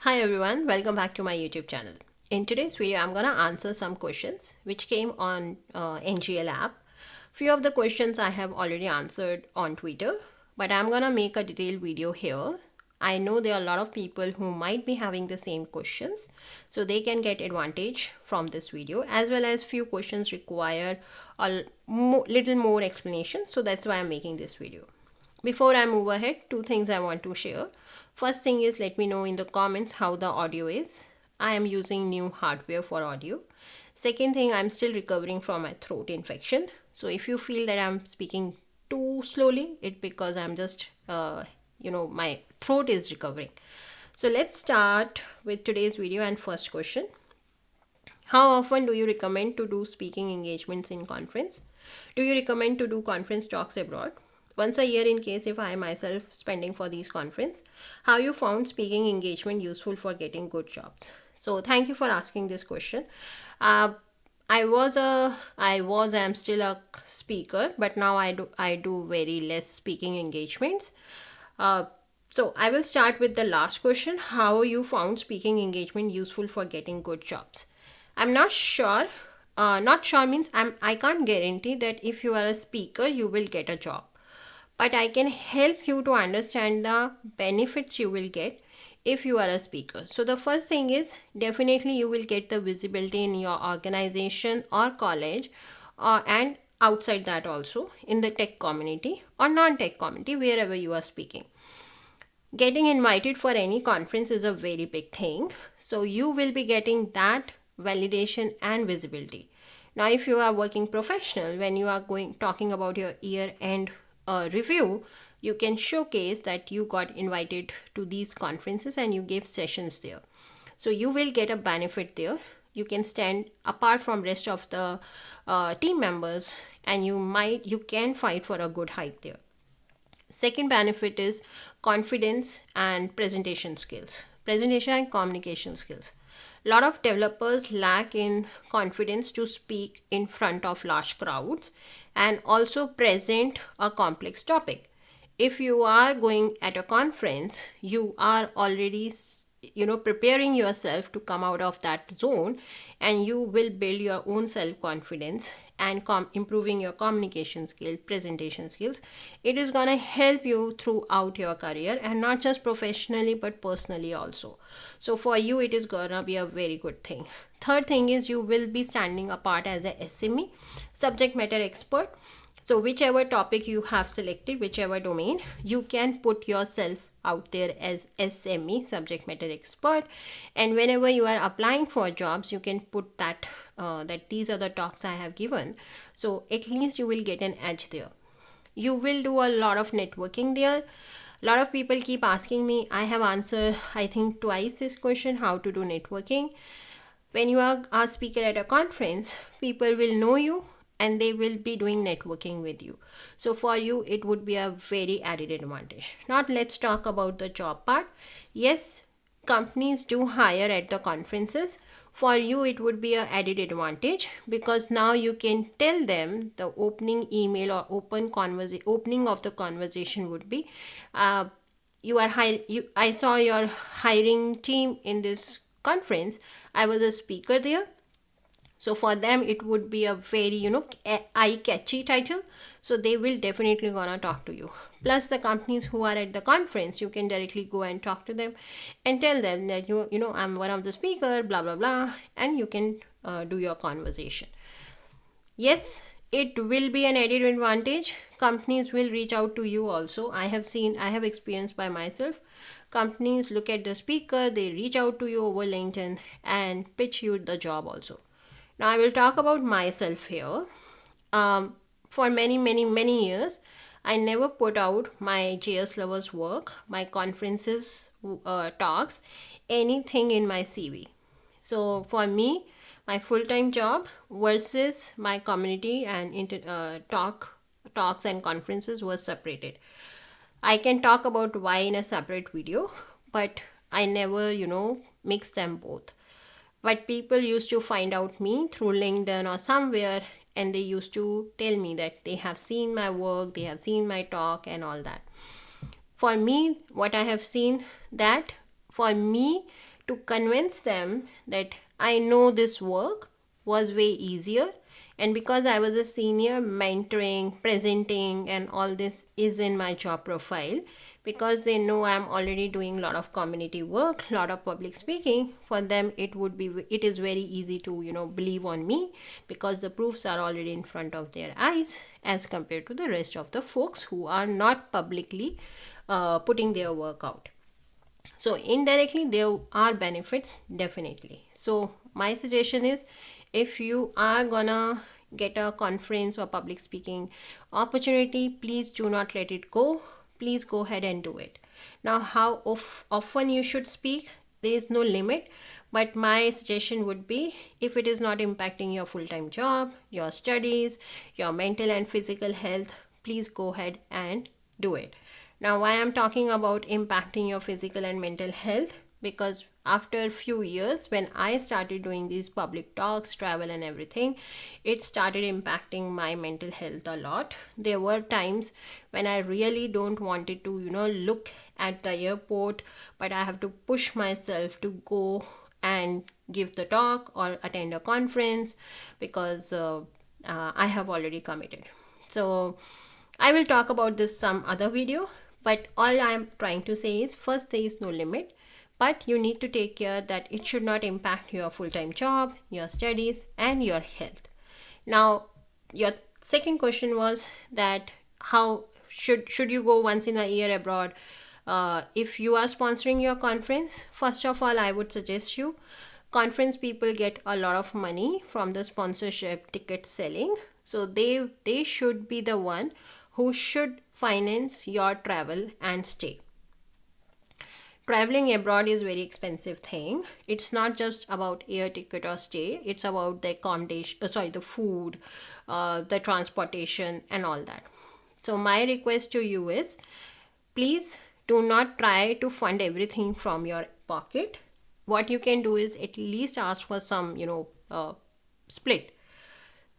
Hi everyone, welcome back to my YouTube channel. In today's video, I'm gonna answer some questions which came on NGL app. Few of the questions I have already answered on Twitter, but I'm gonna make a detailed video here. I know there are a lot of people who might be having the same questions, so they can get advantage from this video, as well as few questions require a little more explanation, so that's why I'm making this video. Before I move ahead, two things I want to share. First thing is, let me know in the comments how the audio is. I am using new hardware for audio. Second thing, I'm still recovering from my throat infection. So if you feel that I'm speaking too slowly, it's because I'm just, my throat is recovering. So let's start with today's video and first question. How often do you recommend to do speaking engagements in conference? Do you recommend to do conference talks abroad? Once a year in case if I myself spending for these conference. How you found speaking engagement useful for getting good jobs? So thank you for asking this question. Uh, I'm still a speaker, but now I do very less speaking engagements. Uh, so I will start with the last question. How you found speaking engagement useful for getting good jobs? I'm not sure. Not sure means I can't guarantee that if you are a speaker you will get a job, but I can help you to understand the benefits you will get if you are a speaker. So the first thing is, definitely you will get the visibility in your organization or college, and outside that also in the tech community or non-tech community, wherever you are speaking. Getting invited for any conference is a very big thing, so you will be getting that validation and visibility. Now if you are working professional, when you are going talking about your year end review, you can showcase that you got invited to these conferences and you gave sessions there, so you will get a benefit there. You can stand apart from rest of the team members, and you can fight for a good hike there. Second benefit is confidence and presentation and communication skills. A lot of developers lack in confidence to speak in front of large crowds and also present a complex topic. If you are going at a conference, you are already preparing yourself to come out of that zone, and you will build your own self confidence and improving your communication skills, presentation skills. It is going to help you throughout your career, and not just professionally but personally also. So for you it is going to be a very good thing. Third thing is, you will be standing apart as a SME, subject matter expert. So whichever topic you have selected, whichever domain, you can put yourself out there as SME, subject matter expert, and whenever you are applying for jobs, you can put that these are the talks I have given. So at least you will get an edge there. You will do a lot of networking there. A lot of people keep asking me. I have answered, I think, twice this question: how to do networking. When you are a speaker at a conference, people will know you and they will be doing networking with you. So for you it would be a very added advantage. Now let's talk about the job part. Yes, companies do hire at the conferences. For you it would be a added advantage, because now you can tell them the opening email or opening of the conversation would be, I saw your hiring team in this conference. I was a speaker there. So for them it would be a very eye catchy title, so they will definitely gonna talk to you. Plus the companies who are at the conference, you can directly go and talk to them and tell them that I'm one of the speaker, blah blah blah, and you can do your conversation. Yes, it will be an added advantage. Companies will reach out to you also. I have experienced by myself. Companies look at the speaker, they reach out to you over LinkedIn and pitch you the job also. Now I will talk about myself here. For many years, I never put out my JSLovers work, my conferences, talks, anything in my CV. So for me, my full-time job versus my community and talks and conferences was separated. I can talk about why in a separate video, but I never mix them both. But people used to find out me through LinkedIn or somewhere, and they used to tell me that they have seen my work, they have seen my talk and all that. For me, what I have seen, that for me to convince them that I know this work was way easier, and because I was a senior, mentoring, presenting, and all this is in my job profile, because they know I'm already doing a lot of community work, a lot of public speaking. For them, it is very easy to believe on me, because the proofs are already in front of their eyes, as compared to the rest of the folks who are not publicly putting their work out. So indirectly there are benefits, definitely. So my suggestion is, if you are gonna get a conference or public speaking opportunity, please do not let it go. Please go ahead and do it. Now, how often you should speak, there is no limit, but my suggestion would be, if it is not impacting your full-time job, your studies, your mental and physical health, please go ahead and do it. Now, why I'm talking about impacting your physical and mental health, because after a few years, when I started doing these public talks, travel and everything, it started impacting my mental health a lot. There were times when I really don't wanted to look at the airport, but I have to push myself to go and give the talk or attend a conference, because I have already committed. So I will talk about this some other video, but all I am trying to say is, first, there is no limit, but you need to take care that it should not impact your full-time job, your studies, and your health. Now, your second question was that how should you go once in a year abroad? If you are sponsoring your conference, first of all, I would suggest you, conference people get a lot of money from the sponsorship ticket selling, so they should be the one who should finance your travel and stay. Traveling abroad is very expensive thing. It's not just about air ticket or stay, it's about the accommodation, the food, the transportation and all that. So my request to you is, please do not try to fund everything from your pocket. What you can do is at least ask for some split.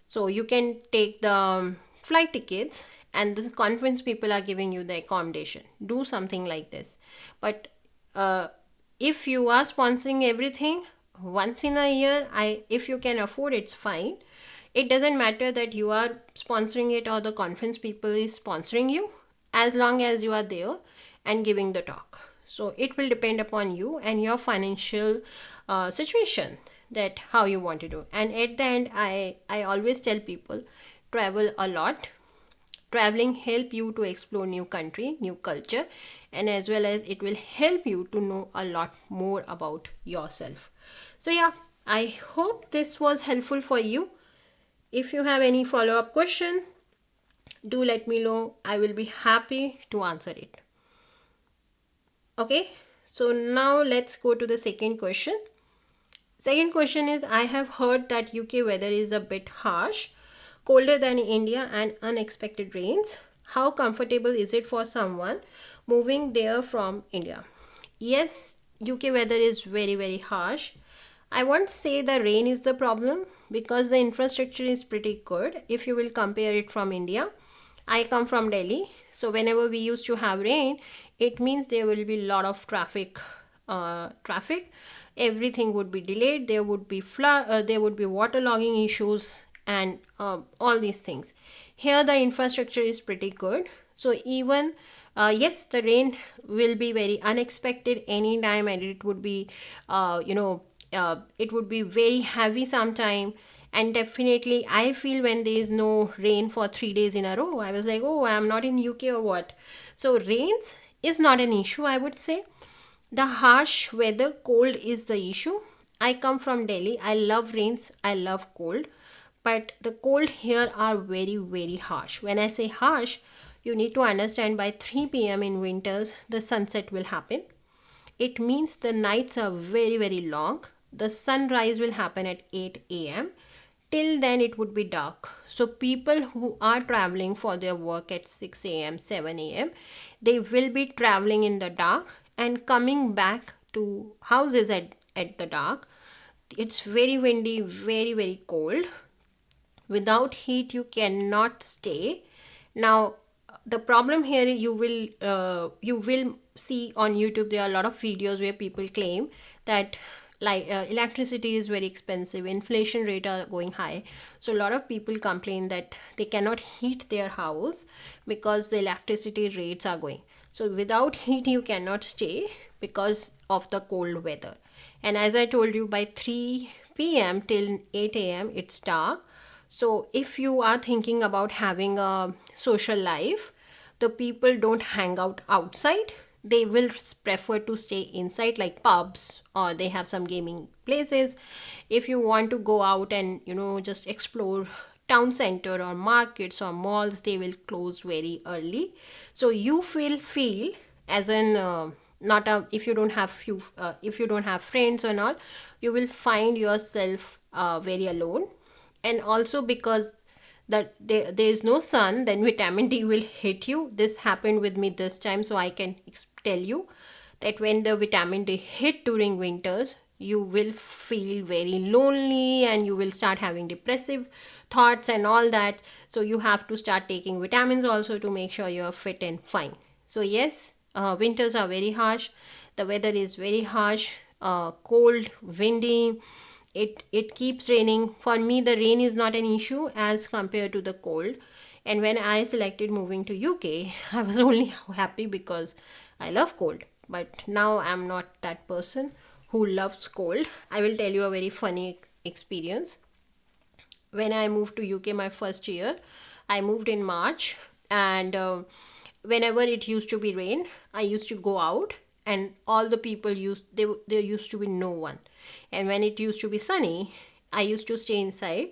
So you can take the flight tickets, and the conference people are giving you the accommodation. Do something like this. But if you are sponsoring everything once in a year, if you can afford, it's fine. It doesn't matter that you are sponsoring it or the conference people is sponsoring you, as long as you are there and giving the talk. So it will depend upon you and your financial situation, that how you want to do. And at the end, I always tell people, travel a lot. Traveling help you to explore new country, new culture, and as well as it will help you to know a lot more about yourself. So yeah, I hope this was helpful for you. If you have any follow-up question, do let me know. I will be happy to answer it. Okay, so now let's go to the second question. Second question is, I have heard that UK weather is a bit harsh, colder than India, and unexpected rains. How comfortable is it for someone moving there from India? Yes, UK weather is very, very harsh. I won't say the rain is the problem, because the infrastructure is pretty good if you will compare it from India. I come from Delhi, so whenever we used to have rain, it means there will be a lot of traffic. Everything would be delayed. There would be there would be waterlogging issues, and all these things. Here the infrastructure is pretty good, so even yes, the rain will be very unexpected anytime, and it would be it would be very heavy sometime. And definitely I feel when there is no rain for 3 days in a row, I was like, oh, I'm not in UK or what. So rains is not an issue, I would say. The harsh weather, cold is the issue. I come from Delhi. I love rains, I love cold, but the cold here are very, very harsh. When I say harsh, you need to understand, by 3 p.m. in winters the sunset will happen. It means the nights are very, very long. The sunrise will happen at 8 a.m. Till then it would be dark. So people who are traveling for their work at 6 a.m., 7 a.m., they will be traveling in the dark and coming back to houses at the dark. It's very windy, very, very cold. Without heat you cannot stay. Now the problem here, you will see on YouTube, there are a lot of videos where people claim that like electricity is very expensive, inflation rate are going high. So a lot of people complain that they cannot heat their house because the electricity rates are going. So without heat you cannot stay because of the cold weather. And as I told you, by 3 p.m. till 8 a.m. it's dark. So if you are thinking about having a social life, the people don't hang out outside. They will prefer to stay inside, like pubs, or they have some gaming places. If you want to go out and just explore town center or markets or malls, they will close very early. So you feel as in not a if you don't have few if you don't have friends or not, you will find yourself very alone. And also because that there is no sun, then vitamin D will hit you. This happened with me this time, so I can tell you that when the vitamin D hit during winters, you will feel very lonely and you will start having depressive thoughts and all that. So you have to start taking vitamins also to make sure you're fit and fine. So yes, winters are very harsh. The weather is very harsh, cold, windy. It keeps raining. For me, the rain is not an issue as compared to the cold. And when I selected moving to UK, I was only happy because I love cold. But now I'm not that person who loves cold. I will tell you a very funny experience. When I moved to UK my first year, I moved in March, and whenever it used to be rain, I used to go out, and all the people there used to be no one. And when it used to be sunny, I used to stay inside,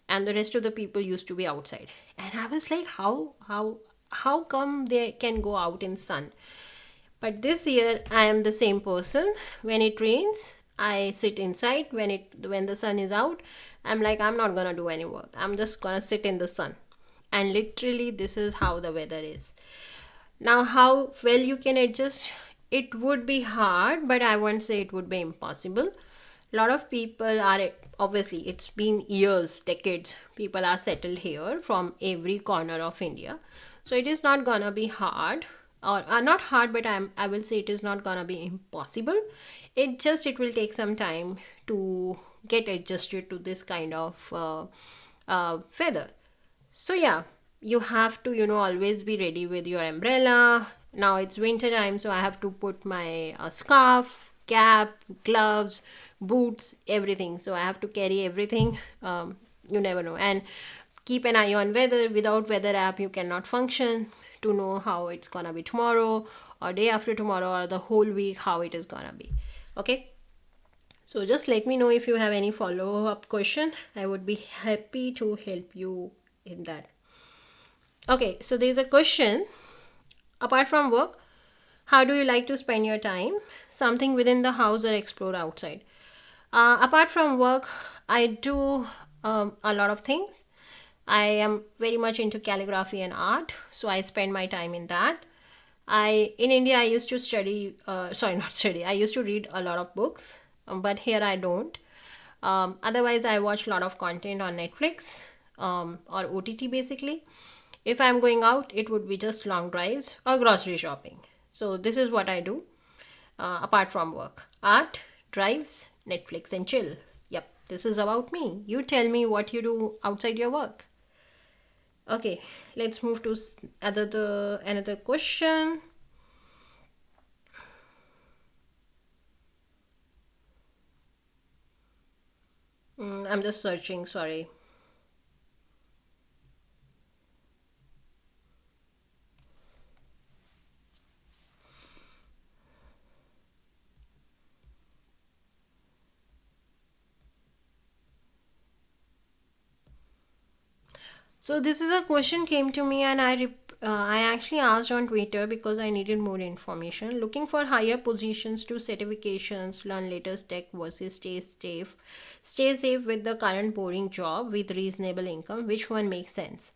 and the rest of the people used to be outside. And I was like, how come they can go out in sun? But this year I am the same person. When it rains, I sit inside. When the sun is out, I'm like, I'm not gonna do any work. I'm just gonna sit in the sun. And literally this is how the weather is. Now how well you can adjust, it would be hard, but I won't say it would be impossible. A lot of people are, obviously it's been years, decades, people are settled here from every corner of India. So it is not gonna be hard, or not hard, but I will say it is not gonna be impossible. It will take some time to get adjusted to this kind of weather. So yeah, you have to always be ready with your umbrella. Now it's winter time, so I have to put my scarf, cap, gloves, boots, everything. So I have to carry everything. You never know. And keep an eye on weather. Without weather app you cannot function to know how it's gonna be tomorrow or day after tomorrow or the whole week, how it is gonna be. Okay, so just let me know if you have any follow-up question. I would be happy to help you in that. Okay, so there's a question. Apart from work, how do you like to spend your time? Something within the house or explore outside? Apart from work, I do a lot of things. I am very much into calligraphy and art, so I spend my time in that. In India, I used to study, sorry, not study, I used to read a lot of books, but here I don't. Otherwise, I watch a lot of content on Netflix or OTT basically. If I'm going out, it would be just long drives or grocery shopping. So, this is what I do apart from work: art, drives, Netflix, and chill. Yep, this is about me. You tell me what you do outside your work. Okay, let's move to another question. I'm just searching, sorry. So this is a question came to me, and I actually asked on Twitter because I needed more information. Looking for higher positions to certifications, learn latest tech versus stay safe with the current boring job with reasonable income. Which one makes sense?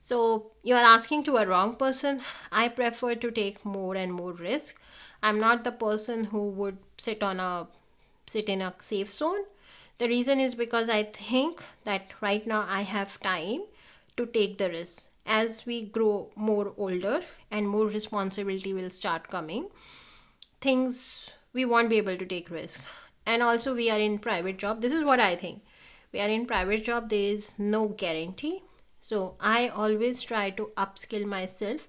So you are asking to a wrong person. I prefer to take more and more risk. I'm not the person who would sit in a safe zone. The reason is because I think that right now I have time to take the risk. as we grow more older and more responsibility will start coming, things we won't be able to take risk. And also we are in private job. This is what I think. We are in private job, there is no guarantee. So I always try to upskill myself.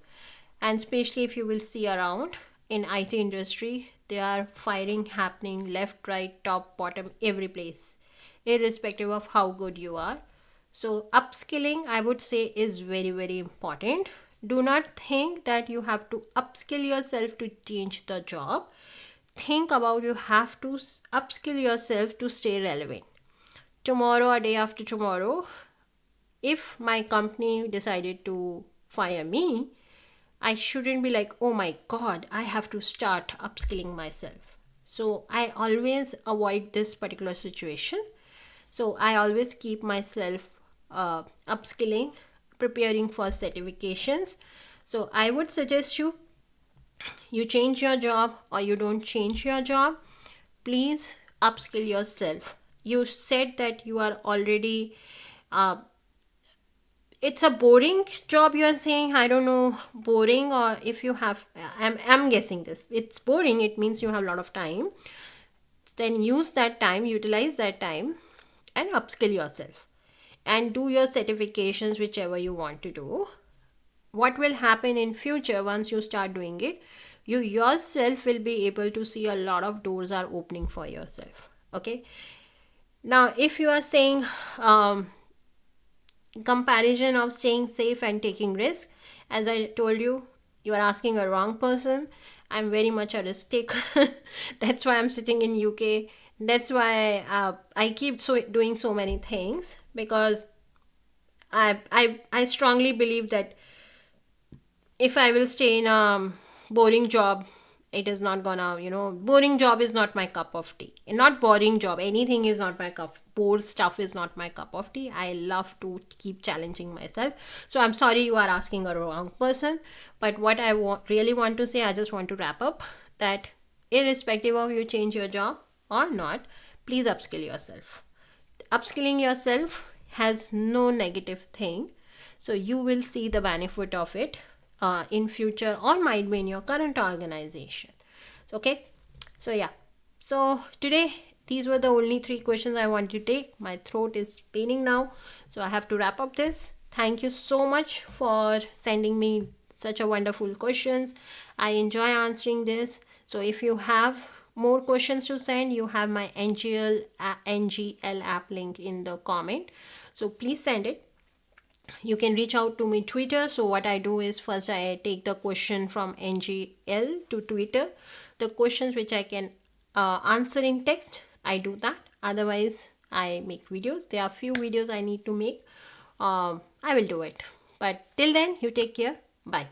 And especially if you will see around in IT industry, there are firing happening left, right, top, bottom, every place, irrespective of how good you are. So upskilling, I would say, is very, very important. Do not think that you have to upskill yourself to change the job. Think about, you have to upskill yourself to stay relevant. Tomorrow or day after tomorrow, if my company decided to fire me, I shouldn't be like, oh my god, I have to start upskilling myself. So I always avoid this particular situation. So I always keep myself upskilling, preparing for certifications. So I would suggest you change your job or you don't change your job, please upskill yourself. You said that you are already uh, it's a boring job, you are saying. I don't know, boring, or if you have, I'm guessing this, it's boring, it means you have a lot of time. Then use that time, utilize that time, and upskill yourself and do your certifications, whichever you want to do. What will happen in future, once you start doing it, you yourself will be able to see a lot of doors are opening for yourself. Okay. Now if you are saying comparison of staying safe and taking risk, as I told you, you are asking a wrong person. I'm very much a risk taker. That's why I'm sitting in UK. That's why I keep doing so many things, because I strongly believe that if I will stay in a boring job, it is not gonna, boring job is not my cup of tea. Not boring job, anything is not my cup. Bored stuff is not my cup of tea. I love to keep challenging myself. So I'm sorry, you are asking a wrong person. But what I really want to say, I just want to wrap up that irrespective of you change your job or not, please upskill yourself. Upskilling yourself has no negative thing, so you will see the benefit of it in future, or might be in your current organization. Okay, so yeah, so today these were the only 3 questions I want to take. My throat is paining now, so I have to wrap up this. Thank you so much for sending me such a wonderful questions. I enjoy answering this. So if you have more questions to send, you have my NGL app link in the comment, so please send it. You can reach out to me Twitter. So what I do is, first I take the question from NGL to Twitter. The questions which I can answer in text, I do that. Otherwise I make videos. There are few videos I need to make. I will do it, but till then, you take care. Bye.